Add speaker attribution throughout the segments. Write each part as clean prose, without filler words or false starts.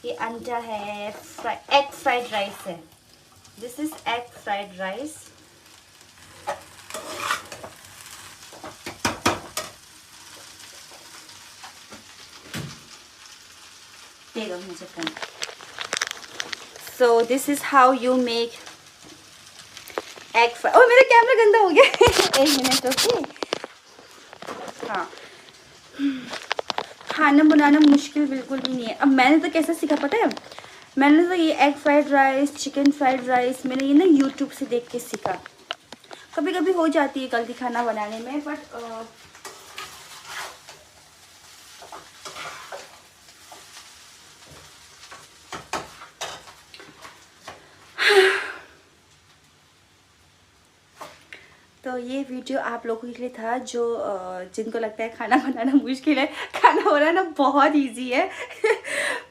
Speaker 1: ये अंडा है, एग फ्राइड राइस है। This is egg fried rice. देगा मुझे फोन। So this is how you make egg fry. ओ मेरा कैमरा गंदा हो गया। एक मिनट ओके। हाँ, खाना बनाना मुश्किल बिल्कुल भी नहीं है। अब मैंने तो कैसे सीखा पता है, मैंने तो ये egg fried rice, chicken fried rice मैंने ये ना यूट्यूब से देख के सीखा। कभी कभी हो जाती है गलती खाना बनाने में, बट तो ये वीडियो आप लोगों के लिए था जो जिनको लगता है खाना बनाना मुश्किल है। खाना बनाना बहुत इजी है।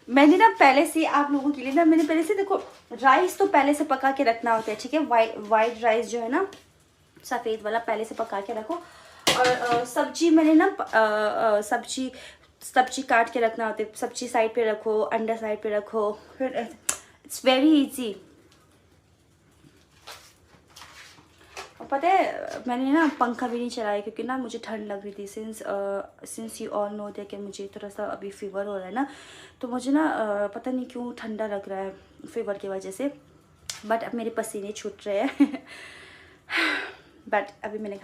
Speaker 1: मैंने ना पहले से आप लोगों के लिए ना, मैंने पहले से देखो, राइस तो पहले से पका के रखना होता है, ठीक है। वाइट राइस जो है ना, सफ़ेद वाला, पहले से पका के रखो। और सब्जी मैंने ना सब्जी काट के रखना होता है। सब्जी साइड पे रखो, अंडा साइड पे रखो, फिर इट्स वेरी इजी। और पता है मैंने ना पंखा भी नहीं चलाया क्योंकि ना मुझे ठंड लग रही थी। Since you all know that कि मुझे थोड़ा सा अभी फीवर हो रहा है ना, तो मुझे ना पता नहीं क्यों ठंडा लग रहा है फीवर की वजह से। बट अब मेरे पसीने छूट रहे हैं। बट अभी मैंने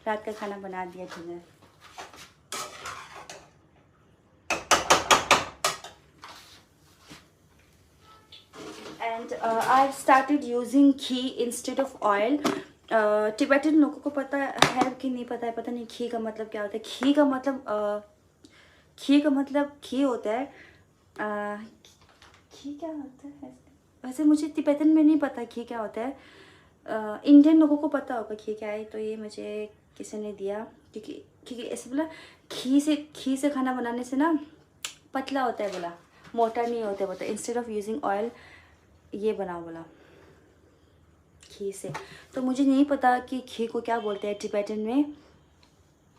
Speaker 1: रात का खाना बना दिया dinner. And I started using ghee instead of oil. Tibetan लोगों को पता है कि नहीं पता है, पता नहीं घी का मतलब क्या होता है। घी का मतलब घी होता है। घी क्या होता है वैसे मुझे तिब्बतन में नहीं पता घी क्या होता है। इंडियन लोगों को पता होगा घी क्या है। तो ये मुझे किसी ने दिया क्योंकि ऐसे बोला घी से खाना बनाने से ना पतला होता है, बोला मोटा नहीं होता है, बोलता इंस्टेड ऑफ यूजिंग ऑयल ये बनाओ बोला घी से। तो मुझे नहीं पता कि घी को क्या बोलते हैं टिबेटन में।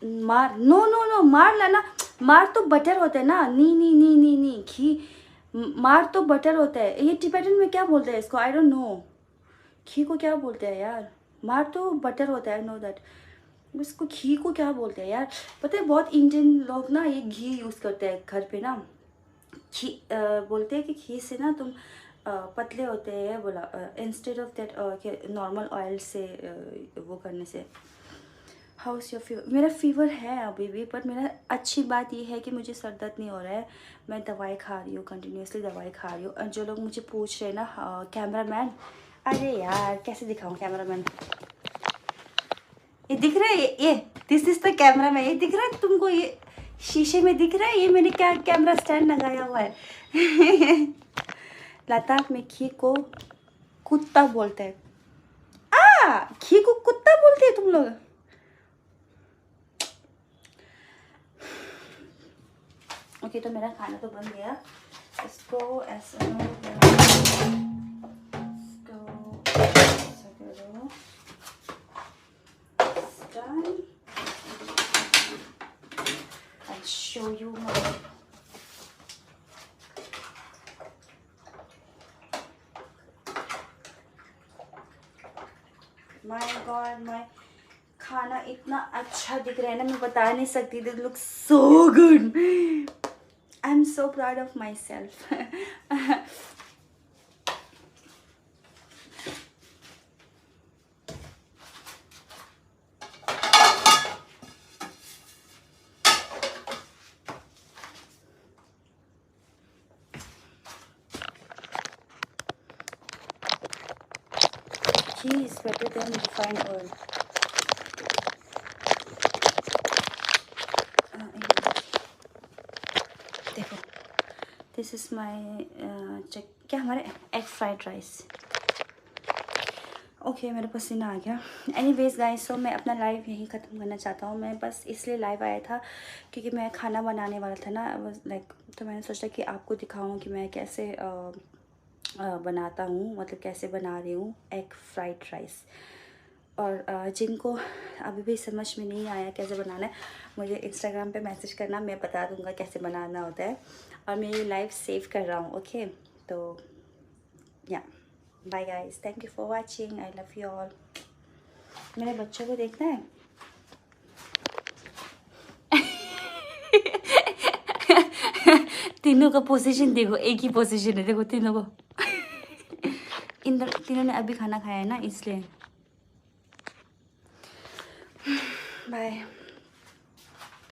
Speaker 1: मार, नो नो नो, मार लाना, मार तो बटर होता है ना। नी नी नी नी नी घी, मार तो बटर होता है। ये टिबेटन में क्या बोलते हैं इसको, आई डोंट नो। घी को क्या बोलते हैं यार, मार तो बटर होता है, नो दैट। इसको घी को क्या बोलते हैं यार, पता है बहुत इंडियन लोग ना ये घी यूज़ करते हैं घर पे ना। घी बोलते हैं कि घी से ना तुम पतले होते हैं बोला, instead of that normal oil से वो करने से। हाउस योर फीवर, मेरा फीवर है अभी भी, पर मेरा अच्छी बात ये है कि मुझे सर दर्द नहीं हो रहा है। मैं दवाई खा रही हूँ, कंटिन्यूसली दवाई खा रही हूँ। और जो लोग मुझे पूछ रहे हैं ना कैमरामैन, अरे यार कैसे दिखाऊँ कैमरामैन, ये दिख रहा है, ये this is the camera man, ये दिख रहा है तुमको, ये शीशे में दिख रहा है, ये मैंने क्या कैमरा स्टैंड लगाया हुआ है। लद्दाख में घी को कुत्ता बोलते हैं। घी को कुत्ता बोलते हैं तुम लोग। ओके तो मेरा खाना तो बन गया। इसको ऐसा करो, done. I'll show you my God, my खाना इतना अच्छा दिख रहा है ना, मैं बता नहीं सकती। This looks so good. I'm so proud of myself. Ghee is better than refined oil. देखो, दिस इज़ माई क्या हमारे एग फ्राइड राइस। ओके मेरा पसीना आ गया। एनीवेज गाइस, सो मैं अपना लाइव यहीं ख़त्म करना चाहता हूँ। मैं बस इसलिए लाइव आया था क्योंकि मैं खाना बनाने वाला था ना, लाइक तो मैंने सोचा कि आपको दिखाऊँ कि मैं कैसे बनाता हूँ, मतलब कैसे बना रही हूँ एग फ्राइड राइस। और जिनको अभी भी समझ में नहीं आया कैसे बनाना है, मुझे इंस्टाग्राम पे मैसेज करना, मैं बता दूंगा कैसे बनाना होता है। और मैं ये लाइव सेव कर रहा हूँ, ओके। तो या bye guys, thank you for watching, I love you all. मेरे बच्चों को देखना है। तीनों का पोजीशन देखो, एक ही पोजीशन है, देखो तीनों को। इन तीनों ने अभी खाना खाया है ना, इसलिए। बाय।